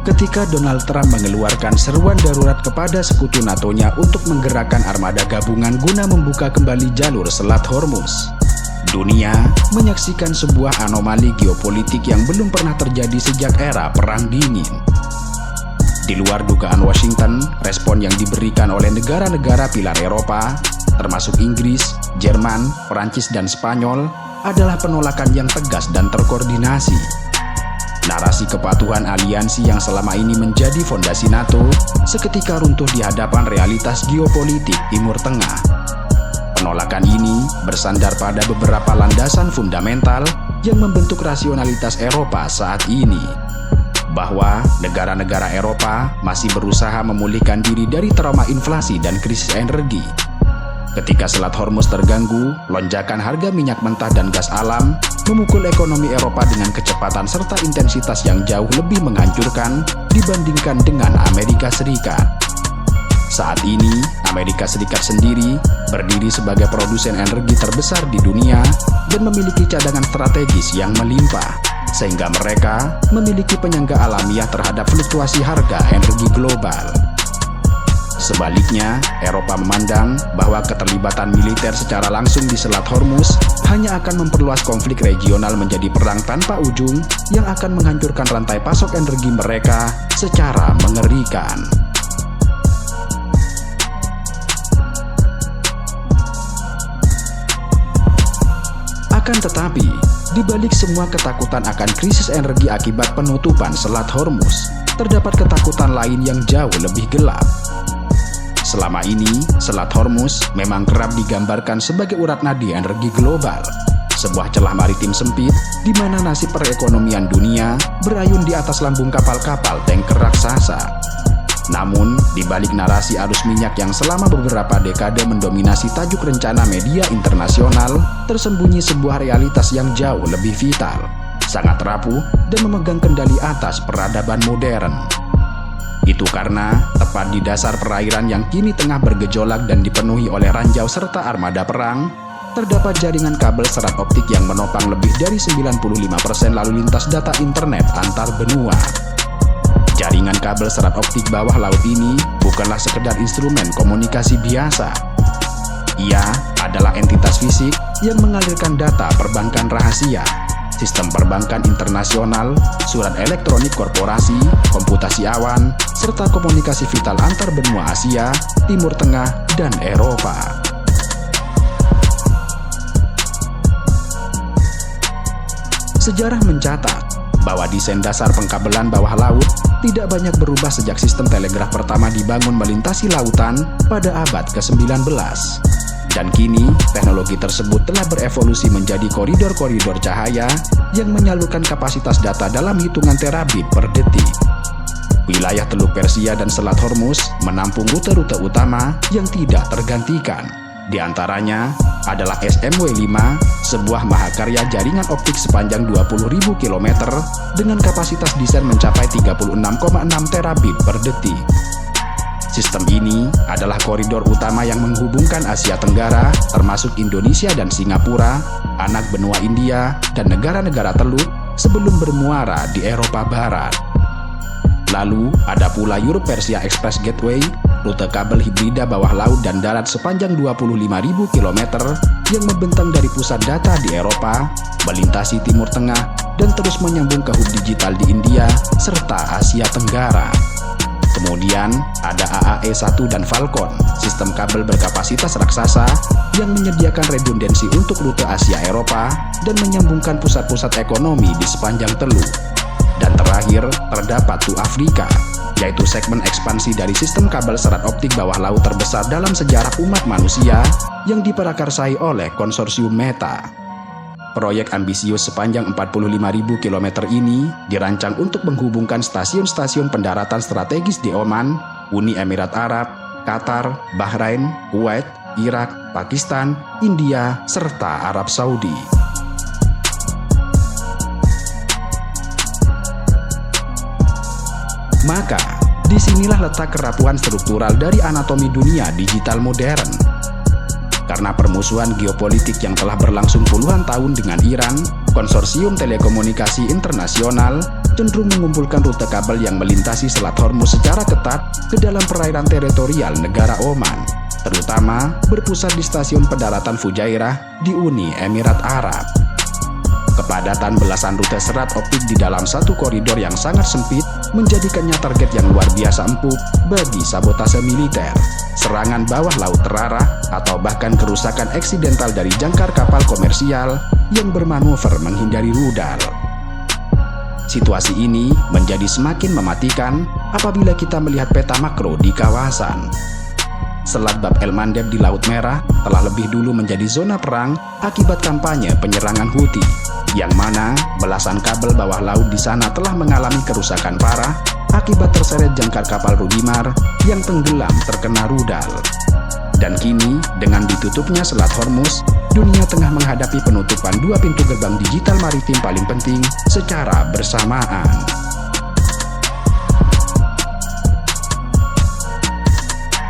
ketika Donald Trump mengeluarkan seruan darurat kepada sekutu NATO-nya untuk menggerakkan armada gabungan guna membuka kembali jalur Selat Hormuz. Dunia menyaksikan sebuah anomali geopolitik yang belum pernah terjadi sejak era Perang Dingin. Di luar dugaan Washington, respon yang diberikan oleh negara-negara pilar Eropa, termasuk Inggris, Jerman, Perancis, dan Spanyol, adalah penolakan yang tegas dan terkoordinasi. Narasi kepatuhan aliansi yang selama ini menjadi fondasi NATO seketika runtuh di hadapan realitas geopolitik Timur Tengah. Penolakan ini bersandar pada beberapa landasan fundamental yang membentuk rasionalitas Eropa saat ini, bahwa negara-negara Eropa masih berusaha memulihkan diri dari trauma inflasi dan krisis energi. Ketika Selat Hormuz terganggu, lonjakan harga minyak mentah dan gas alam memukul ekonomi Eropa dengan kecepatan serta intensitas yang jauh lebih menghancurkan dibandingkan dengan Amerika Serikat. Saat ini, Amerika Serikat sendiri berdiri sebagai produsen energi terbesar di dunia dan memiliki cadangan strategis yang melimpah, sehingga mereka memiliki penyangga alamiah terhadap fluktuasi harga energi global. Sebaliknya, Eropa memandang bahwa keterlibatan militer secara langsung di Selat Hormuz hanya akan memperluas konflik regional menjadi perang tanpa ujung yang akan menghancurkan rantai pasok energi mereka secara mengerikan. Akan tetapi, di balik semua ketakutan akan krisis energi akibat penutupan Selat Hormuz, terdapat ketakutan lain yang jauh lebih gelap. Selama ini, Selat Hormuz memang kerap digambarkan sebagai urat nadi energi global, sebuah celah maritim sempit di mana nasib perekonomian dunia berayun di atas lambung kapal-kapal tanker raksasa. Namun, di balik narasi arus minyak yang selama beberapa dekade mendominasi tajuk rencana media internasional, tersembunyi sebuah realitas yang jauh lebih vital, sangat rapuh, dan memegang kendali atas peradaban modern. Itu karena tepat di dasar perairan yang kini tengah bergejolak dan dipenuhi oleh ranjau serta armada perang, terdapat jaringan kabel serat optik yang menopang lebih dari 95% lalu lintas data internet antar benua. Jaringan kabel serat optik bawah laut ini bukanlah sekedar instrumen komunikasi biasa. Ia adalah entitas fisik yang mengalirkan data perbankan rahasia, sistem perbankan internasional, surat elektronik korporasi, komputasi awan, serta komunikasi vital antar benua Asia, Timur Tengah, dan Eropa. Sejarah mencatat bahwa desain dasar pengkabelan bawah laut tidak banyak berubah sejak sistem telegraf pertama dibangun melintasi lautan pada abad ke-19. Dan kini, teknologi tersebut telah berevolusi menjadi koridor-koridor cahaya yang menyalurkan kapasitas data dalam hitungan terabit per detik. Wilayah Teluk Persia dan Selat Hormuz menampung rute-rute utama yang tidak tergantikan. Di antaranya adalah SMW-5, sebuah mahakarya jaringan optik sepanjang 20.000 km dengan kapasitas desain mencapai 36,6 terabit per detik. Sistem ini adalah koridor utama yang menghubungkan Asia Tenggara, termasuk Indonesia dan Singapura, anak benua India, dan negara-negara Teluk sebelum bermuara di Eropa Barat. Lalu, ada pula Europe-Persia Express Gateway, rute kabel hibrida bawah laut dan darat sepanjang 25.000 km yang membentang dari pusat data di Eropa, melintasi Timur Tengah, dan terus menyambung ke hub digital di India serta Asia Tenggara. Kemudian ada AAE-1 dan Falcon, sistem kabel berkapasitas raksasa yang menyediakan redundansi untuk rute Asia-Eropa dan menyambungkan pusat-pusat ekonomi di sepanjang Teluk. Dan terakhir, terdapat TU Afrika, yaitu segmen ekspansi dari sistem kabel serat optik bawah laut terbesar dalam sejarah umat manusia yang diprakarsai oleh konsorsium Meta. Proyek ambisius sepanjang 45.000 km ini dirancang untuk menghubungkan stasiun-stasiun pendaratan strategis di Oman, Uni Emirat Arab, Qatar, Bahrain, Kuwait, Irak, Pakistan, India, serta Arab Saudi. Maka, disinilah letak kerapuhan struktural dari anatomi dunia digital modern. Karena permusuhan geopolitik yang telah berlangsung puluhan tahun dengan Iran, konsorsium telekomunikasi internasional cenderung mengumpulkan rute kabel yang melintasi Selat Hormuz secara ketat ke dalam perairan teritorial negara Oman, terutama berpusat di stasiun pendaratan Fujairah di Uni Emirat Arab. Kepadatan belasan rute serat optik di dalam satu koridor yang sangat sempit menjadikannya target yang luar biasa empuk bagi sabotase militer, serangan bawah laut terarah, atau bahkan kerusakan eksidental dari jangkar kapal komersial yang bermanuver menghindari rudal. Situasi ini menjadi semakin mematikan apabila kita melihat peta makro di kawasan. Selat Bab el-Mandeb di Laut Merah telah lebih dulu menjadi zona perang akibat kampanye penyerangan Houthi, yang mana belasan kabel bawah laut di sana telah mengalami kerusakan parah akibat terseret jangkar kapal Rudimar yang tenggelam terkena rudal. Dan kini, dengan ditutupnya Selat Hormuz, dunia tengah menghadapi penutupan dua pintu gerbang digital maritim paling penting secara bersamaan.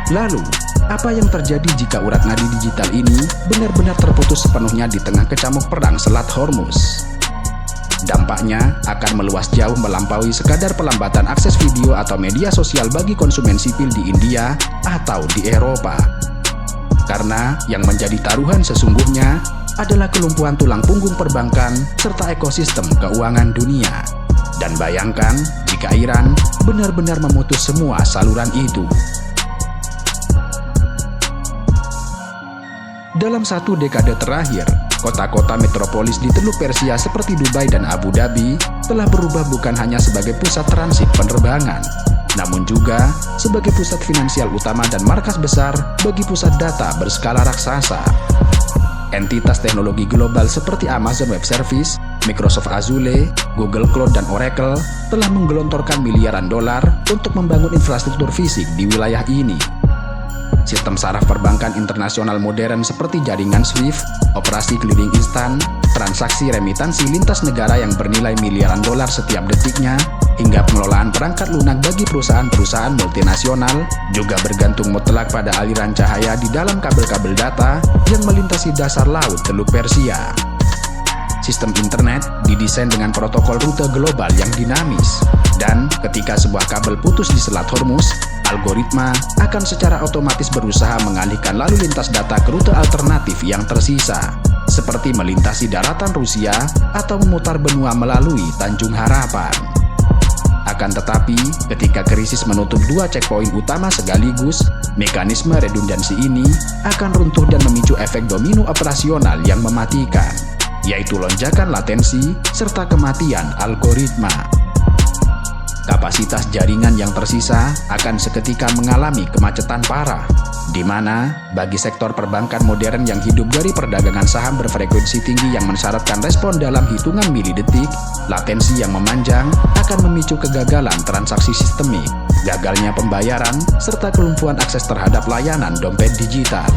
Lalu, apa yang terjadi jika urat nadi digital ini benar-benar terputus sepenuhnya di tengah kecamuk perang Selat Hormuz? Dampaknya akan meluas jauh melampaui sekadar pelambatan akses video atau media sosial bagi konsumen sipil di India atau di Eropa. Karena yang menjadi taruhan sesungguhnya adalah kelumpuhan tulang punggung perbankan serta ekosistem keuangan dunia. Dan bayangkan jika Iran benar-benar memutus semua saluran itu. Dalam satu dekade terakhir, kota-kota metropolis di Teluk Persia seperti Dubai dan Abu Dhabi telah berubah bukan hanya sebagai pusat transit penerbangan, namun juga sebagai pusat finansial utama dan markas besar bagi pusat data berskala raksasa. Entitas teknologi global seperti Amazon Web Service, Microsoft Azure, Google Cloud, dan Oracle telah menggelontorkan miliaran dolar untuk membangun infrastruktur fisik di wilayah ini. Sistem saraf perbankan internasional modern seperti jaringan SWIFT, operasi clearing instan, transaksi remitansi lintas negara yang bernilai miliaran dolar setiap detiknya, hingga pengelolaan perangkat lunak bagi perusahaan-perusahaan multinasional juga bergantung mutlak pada aliran cahaya di dalam kabel-kabel data yang melintasi dasar laut Teluk Persia. Sistem internet didesain dengan protokol rute global yang dinamis, dan ketika sebuah kabel putus di Selat Hormuz, algoritma akan secara otomatis berusaha mengalihkan lalu lintas data ke rute alternatif yang tersisa, seperti melintasi daratan Rusia atau memutar benua melalui Tanjung Harapan. Akan tetapi, ketika krisis menutup dua checkpoint utama sekaligus, mekanisme redundansi ini akan runtuh dan memicu efek domino operasional yang mematikan, yaitu lonjakan latensi serta kematian algoritma. Kapasitas jaringan yang tersisa akan seketika mengalami kemacetan parah, di mana bagi sektor perbankan modern yang hidup dari perdagangan saham berfrekuensi tinggi yang mensyaratkan respon dalam hitungan milidetik, latensi yang memanjang akan memicu kegagalan transaksi sistemik, gagalnya pembayaran, serta kelumpuhan akses terhadap layanan dompet digital.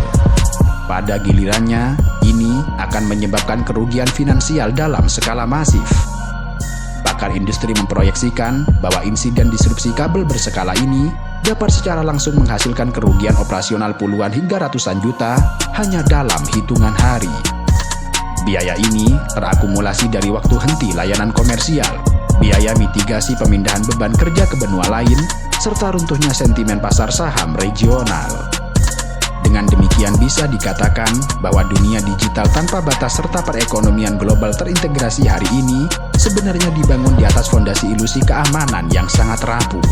Pada gilirannya, ini akan menyebabkan kerugian finansial dalam skala masif. Pakar industri memproyeksikan bahwa insiden disrupsi kabel berskala ini dapat secara langsung menghasilkan kerugian operasional puluhan hingga ratusan juta hanya dalam hitungan hari. Biaya ini terakumulasi dari waktu henti layanan komersial, biaya mitigasi pemindahan beban kerja ke benua lain, serta runtuhnya sentimen pasar saham regional. Dengan demikian bisa dikatakan bahwa dunia digital tanpa batas serta perekonomian global terintegrasi hari ini sebenarnya dibangun di atas fondasi ilusi keamanan yang sangat rapuh.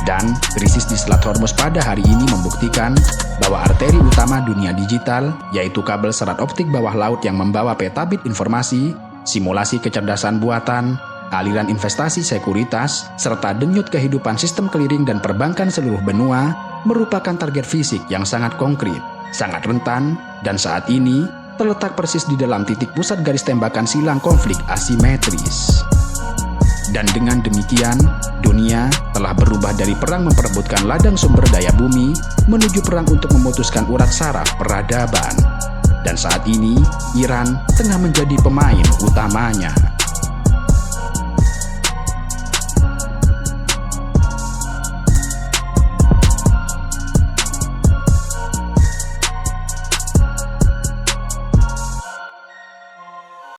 Dan krisis di Selat Hormuz pada hari ini membuktikan bahwa arteri utama dunia digital, yaitu kabel serat optik bawah laut yang membawa petabit informasi, simulasi kecerdasan buatan, aliran investasi sekuritas, serta denyut kehidupan sistem clearing dan perbankan seluruh benua, merupakan target fisik yang sangat konkret, sangat rentan, dan saat ini terletak persis di dalam titik pusat garis tembakan silang konflik asimetris. Dan dengan demikian, dunia telah berubah dari perang memperebutkan ladang sumber daya bumi menuju perang untuk memutuskan urat saraf peradaban. Dan saat ini, Iran tengah menjadi pemain utamanya.